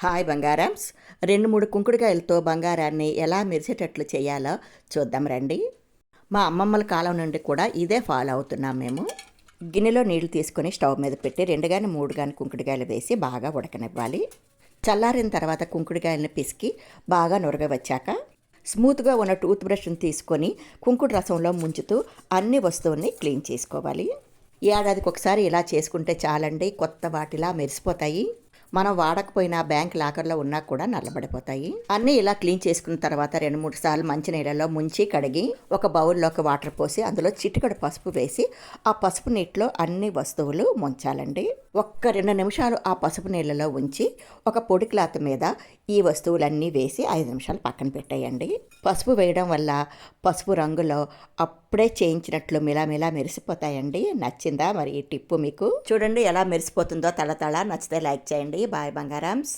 Hi బంగారామ్స్. 2, 3 కుంకుడుకాయలతో బంగారాన్ని ఎలా మెరిసేటట్లు చేయాలో చూద్దాం రండి. మా అమ్మమ్మల కాలం నుండి కూడా ఇదే ఫాలో అవుతున్నాం మేము. గిన్నెలో నీళ్లు తీసుకొని స్టవ్ మీద పెట్టి 2 గాని 3 గాని కుంకుడుకాయలు వేసి బాగా ఉడకనివ్వాలి. చల్లారిన తర్వాత కుంకుడుకాయలను పిసికి బాగా నురగవచ్చాక స్మూత్గా ఉన్న టూత్ బ్రష్ని తీసుకొని కుంకుడు రసంలో ముంచుతూ అన్ని వస్తువుల్ని క్లీన్ చేసుకోవాలి. ఏడాదికి ఒకసారి ఇలా చేసుకుంటే చాలండి, కొత్త వాటిలా మెరిసిపోతాయి. మనం వాడకపోయినా బ్యాంక్ లాకర్లో ఉన్నా కూడా నల్లబడిపోతాయి. అన్నీ ఇలా క్లీన్ చేసుకున్న తర్వాత 2-3 సార్లు మంచినీళ్ళలో ముంచి కడిగి ఒక బౌల్లోకి వాటర్ పోసి అందులో చిటికెడు పసుపు వేసి ఆ పసుపు నీటిలో అన్ని వస్తువులు ముంచాలండి. ఒక్క 2 నిమిషాలు ఆ పసుపు నీళ్ళలో ఉంచి ఒక పొడి క్లాత్ మీద ఈ వస్తువులన్నీ వేసి 5 నిమిషాలు పక్కన పెట్టేయండి. పసుపు వేయడం వల్ల పసుపు రంగులో అప్పుడే చేయించినట్లు మిలామిలా మెరిసిపోతాయండి. నచ్చిందా మరి ఈ టిప్పు మీకు? చూడండి ఎలా మెరిసిపోతుందో తళతళ. నచ్చితే లైక్ చేయండి. బాయ్ బంగారామ్స్.